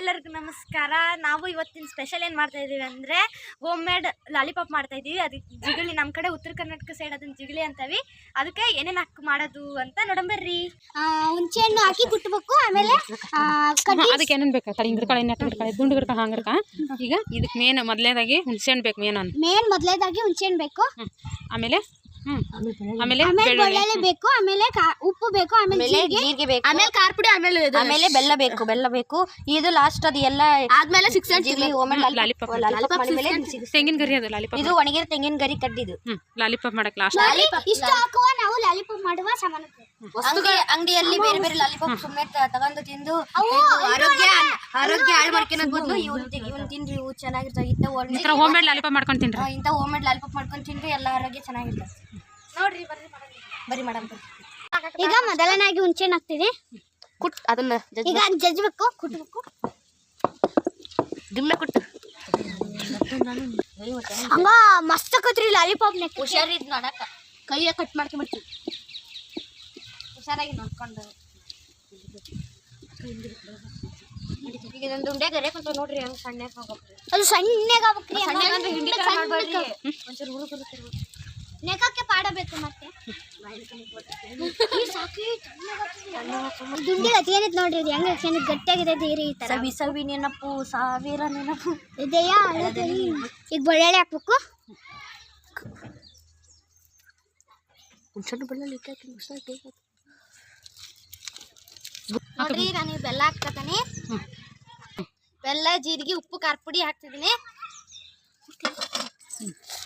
ಎಲ್ಲರಿಗೂ ನಮಸ್ಕಾರ. ನಾವು ಇವತ್ತಿನ ಸ್ಪೆಷಲ್ ಏನು ಮಾಡ್ತಾ ಇದ್ದೀವಿ ಅಂದರೆ ಹೋಮ್ ಮೇಡ್ ಲಾಲಿಪಾಪ್ ಮಾಡ್ತಾ ಇದ್ದೀವಿ. ಅದಕ್ಕೆ ಜಿಗಳಿ, ನಮ್ಮ ಕಡೆ ಉತ್ತರ ಕರ್ನಾಟಕ ಸೈಡ್ ಅದನ್ನು ಜಿಗಳಿ ಅಂತೀವಿ. ಅದಕ್ಕೆ ಏನೇನು ಹಾಕಿ ಮಾಡೋದು ಅಂತ ನೋಡಂಬರ್ರಿ. ಹುಂಚೆ ಹಣ್ಣು ಹಾಕಿ ಕುಟ್ಟಬೇಕು. ಆಮೇಲೆ ಅದಕ್ಕೆ ಏನೇನು ಬೇಕು? ತಡಿ ಗಿಡಕಾಳು ಎಣ್ಣೆ ಗಿಡಕಾಳು ದುಂಡು ಗಿಡಕಾಳು ಹಂಗಿಡ್ಕ. ಈಗ ಇದಕ್ಕೆ ಮೇನ್ ಮೊದಲೇದಾಗಿ ಹುಣಸೆ ಹಣ್ಣು ಬೇಕು. ಮೇನ್ ಮೊದಲೇದಾಗಿ ಹುಂಚೆ ಹಣ್ಣು ಬೇಕು. ಆಮೇಲೆ ಆಮೇಲೆ ಬೆಳ್ಳುಳ್ಳಿ ಬೇಕು. ಆಮೇಲೆ ಉಪ್ಪು ಬೇಕು. ಆಮೇಲೆ ಜೀರಿಗೆ ಬೇಕು. ಆಮೇಲೆ ಖಾರ ಪುಡಿ. ಆಮೇಲೆ ಬೆಲ್ಲ ಬೇಕು. ಇದು ಲಾಸ್ಟ್ ಅದು ಎಲ್ಲ ಆದ್ಮೇಲೆ ತೆಂಗಿನ ಗರಿ ಅದು ಲಾಲಿಪಾಪ್. ಇದು ಒಣಗಿರೋ ತೆಂಗಿನ ಗರಿ ಕಡ್ಡಿದು ಲಾಲಿಪಾಪ್ ಮಾಡಕ್ ಲಾಸ್ಟ್ ಇಷ್ಟು ಹಾಕುವ. ನಾವು ಲಾಲಿಪಾಪ್ ಮಾಡುವ ಸಾಮಾನು ಅಂಗಡಿಯಲ್ಲಿ ಬೇರೆ ಬೇರೆ ಲಾಲಿಪಾಪ್ ಸುಮ್ಮನೆ ತಗೊಂಡು ತಿಂದು ಆರೋಗ್ಯ ಹಾಳು ಮಾಡ್ಕೊಳೋದ್ ಬದಲು ಇವನ್ ತಿನ್ರಿ, ಇವು ಚೆನ್ನಾಗಿರ್ತಾವ. ಹೋಮ್ ಮೇಡ್ ಲಾಲಿಪಾಪ್ ಮಾಡ್ಕೊಂಡು ತಿನ್ರಿ. ಇಂಥ ಹೋಮ್ ಮೇಡ್ ಲಾಲಿಪಾಪ್ ಮಾಡ್ಕೊಂಡು ತಿಂದ್ರೆ ಎಲ್ಲ ಆರೋಗ್ಯ ಚೆನ್ನಾಗಿರ್ತದೆ. ನೋಡ್ರಿ, ಬರ್ರಿ ಮೇಡಮ್. ಈಗ ಮೊದಲನಾಗಿ ಹುಂಚೆ ಹಣ್ಣು ಹಾಕ್ತೀವಿ. ಅದನ್ನ ಈಗ ಜಜ್ಬೇಕು, ಕುಟ್ಬೇಕು. ದಿಮ್ಮೆ ಕುಟ್ಟು ಹಂಗ ಮಸ್ತ್ ಆಕತ್ರಿ ಲಾಲಿಪಾಪ್. ಹುಷಾರಿದ್ ಮಾಡಕ ಕೈಯ ಕಟ್ ಮಾಡ್ಕೊಂಡ್ಬಿಡ್ತೀವಿ. ಹುಷಾರಾಗಿ ನೋಡ್ಕೊಂಡು ಈಗ ಇದೊಂದು ಉಂಡೆ ಗರೆ ಕುಂತ ನೋಡ್ರಿ. ಹಂಗ ಸಣ್ಣಗೆ ಹೋಗ್ಬೇಕ್ರಿ. ಅದು ಸಣ್ಣಗೆ ಆಗ್ಬೇಕ್ರಿ. ಒಂಚೂರು ಹುಡುಗರು ನೆಗಕ್ಕೆ ಪಾಡಬೇಕು. ಮತ್ತೆ ದುಂಡಿ ಅತಿ ಏನೈತೆ ನೋಡ್ರಿ. ಇದು ಹೆಂಗ ಚೆನ್ನಾಗಿ ಗಟ್ಟಿಯಾಗಿದೆ ಈ ತರ. ಸವಿ ನೆನಪು, ಸಾವಿರ ನೆನಪು ಇದೆಯಾ? ಈಗ ಬೆಳ್ಳುಳ್ಳಿ ಹಾಕ್ಬೇಕು. ನೋಡ್ರಿ, ನಾನು ಬೆಲ್ಲ ಹಾಕ್ತೀನಿ. ಬೆಲ್ಲ, ಜೀರಿಗೆ, ಉಪ್ಪು, ಖಾರ ಪುಡಿ ಹಾಕ್ತಿದ್ದೀನಿ.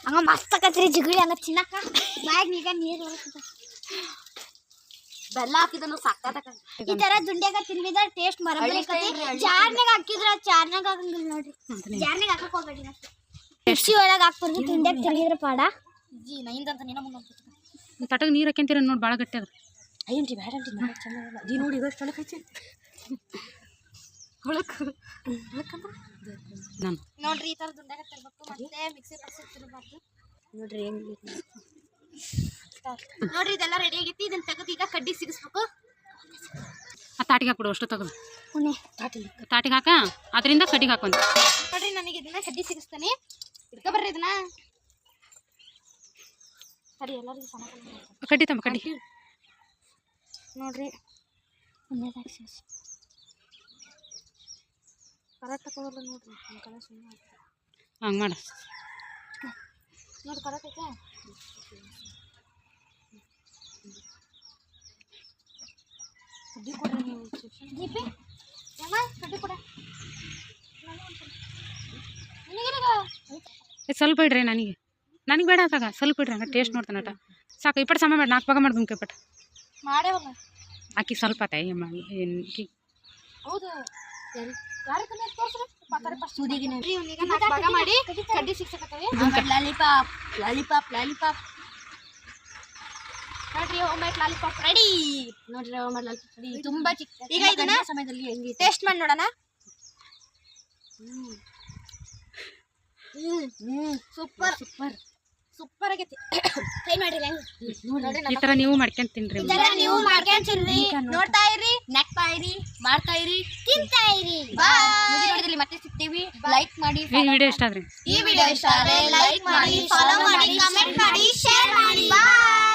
ಹಂಗ ಮಸ್ತ್ ಆಕತ್ರಿ ಜಿಗಳಿ. ಹಂಗ ತಿನ್ನಕ ಬ್ಯಾಗ್ ಈಗ ನೀರು ಬೆಲ್ಲ ಹಾಕಿದನು ಸಾಕಾದ. ಈ ತರ ದುಂಡ್ಯಾಗ ತಿನ್ಬಿದ ಟೇಸ್ಟ್ ಮರಬಲಿಕತಿ. ಜಾರ್ನಾಗ ಹಾಕಿದ್ರ ಚಾರ್ನಾಗ ಹಾಕಂಗಿಲ್ಲ ನೋಡ್ರಿ. ಜಾರ್ನಾಗ ಹಾಕಕ್ ಹೋಗ್ಬೇಡಿ. ಮಿಕ್ಸಿ ಒಳಗ ಹಾಕ್ಬಾರ್ದು. ದುಂಡ್ಯಾಗ ತಿರುಗಿದ್ರ ಪಾಡ. ನೈಂದಂತ ನೀನ ಮುಂದೆ ತಟಗ ನೀರು ಹಾಕ್ಯಂತೀರ ನೋಡಿ, ಭಾಳ ಗಟ್ಟಿ ಅದ. ಅಯ್ಯನ್ರಿ ಬ್ಯಾಡನ್ರಿ, ನೋಡಿ ಚೆನ್ನಾಗಲ್ಲ. ನೋಡಿ ಇವಷ್ಟು ಒಳಗೆ ಹಚ್ಚಿ ನಾನು ನೋಡ್ರಿ ಈ ತರ ದುಂಡ್ಯಾಗ ತಿರ್ಬೇಕು. ಮತ್ತೆ ಮಿಕ್ಸಿ ಬಾಕ್ಸ್ ತಿರ್ಬಾರ್ದು. ನೋಡ್ರಿ ಹೆಂಗ್ ನೋಡ್ರಿ ಇದೆಲ್ಲ ರೆಡಿ ಆಗೈತಿ. ಇದನ್ನ ತೆಗೆದು ಈಗ ಕಡ್ಡಿ ಸಿಗಿಸ್ಬೇಕು. ಆ ತಾಟಿಗೆ ಹಾಕ್ಬಿಡು. ಅಷ್ಟು ತೆಗೆದು ತಾಟಿಗೆ ಹಾಕ. ಅದರಿಂದ ಕಡ್ಡಿಗೆ ಹಾಕೊಂತ ನೋಡ್ರಿ. ನನಗೆ ಇದನ್ನ ಕಡ್ಡಿ ಸಿಗಿಸ್ತಾನೆ. ಇಡ್ಕೊ ಬರ್ರಿ ಇದನ್ನ. ಸರಿ, ಎಲ್ಲರಿಗೂ ಸಮ ಕಡ್ಡಿ ತಮ್ಮ ಕಡ್ಡಿ ನೋಡ್ರಿ. ಒಂದೇದಾಗಿ ಸಿಗಿಸಿ ಕರೆಕ್ಟ್ ತಗೋಲ್ಲ ನೋಡ್ರಿ. ನಮ್ಮ ಕಡೆ ಸುಮ್ಮನೆ ಹಂಗೆ ಮಾಡ. ನೋಡಿ ಕರೆಕ್ಟ್ ಐತೆ. ಕಡ್ಡಿ ಕೊಡ್ರಿ ನೀವು. ಜೀಪಿ ಯಮ್ಮ ಕಡ್ಡಿ ಕೊಡ. ಸ್ವಲ್ಪ ಇಡ್ರಿ. ನನಗೆ ಬೇಡ ಆತಾಗ ಸ್ವಲ್ಪ ಇಡ್ರಿ. ಹಂಗೆ ಟೇಸ್ಟ್ ನೋಡ್ತಾನೆ ಅಟ ಸಾಕು. ಇಪ್ಪಟ್ಟು ಸಮ ಮಾಡಿ 4 ಭಾಗ ಮಾಡಿ ದುಂಕೆ ಪಟ್ಟು ಮಾಡೇವಲ್ಲ. ಆಕಿ ಸ್ವಲ್ಪ ಆತ ಏನು ಹೌದು. ಮಾಡಿ ಕಡ್ಡಿ ಸಿಕ್ಸಕತ್ತವೆ. ಲಾಲಿಪಾಪ್ ಲಾಲಿಪಾಪ್ ಲಾಲಿಪಾಪ್ ನೋಡ್ರಿ, ಹೋಮ್ ಮೇಡ್ ಲಾಲಿಪಾಪ್ ರೆಡಿ. ನೋಡ್ರಿ, ಹೋಮ್ ಮೇಡ್ ಲಾಲಿಪಾಪ್ ರೆಡಿ. ತುಂಬಾ ಚಿಕ್ಕ. ಈಗ ಇದನ್ನ ಸಮಯದಲ್ಲಿ ಹೆಂಗೆ ಟೇಸ್ಟ್ ಮಾಡಿ ನೋಡೋಣ. ಸೂಪರ್ ಸೂಪರ್ ಸೂಪರ್ ಆಗೈತಿ. ಟ್ರೈ ಮಾಡ್ರಿ. ಈ ಥರ ನೀವು ಮಾಡ್ಕೊಂಡು ತಿನ್ರಿ. ನೀವು ಮಾಡ್ಕೊಂಡು ತಿನ್ರಿ. ನೋಡ್ತಾ ಇರಿ, ನಗ್ತಾ ಇರಿ, ಮಾಡ್ತಾ ಇರಿ, ತಿಂತಾ ಇರಿ. ಮುಂದಿನ ವಿಡಿಯೋದಲ್ಲಿ ಮತ್ತೆ ಸಿಗ್ತೀವಿ. ಲೈಕ್ ಮಾಡಿ. ಈ ವಿಡಿಯೋ ಇಷ್ಟ ಆದ್ರಿ ಈ ವಿಡಿಯೋ ಇಷ್ಟ ಆದರೆ ಲೈಕ್ ಮಾಡಿ, ಫಾಲೋ ಮಾಡಿ, ಕಮೆಂಟ್ ಮಾಡಿ, ಶೇರ್ ಮಾಡಿ. ಬಾಯ್.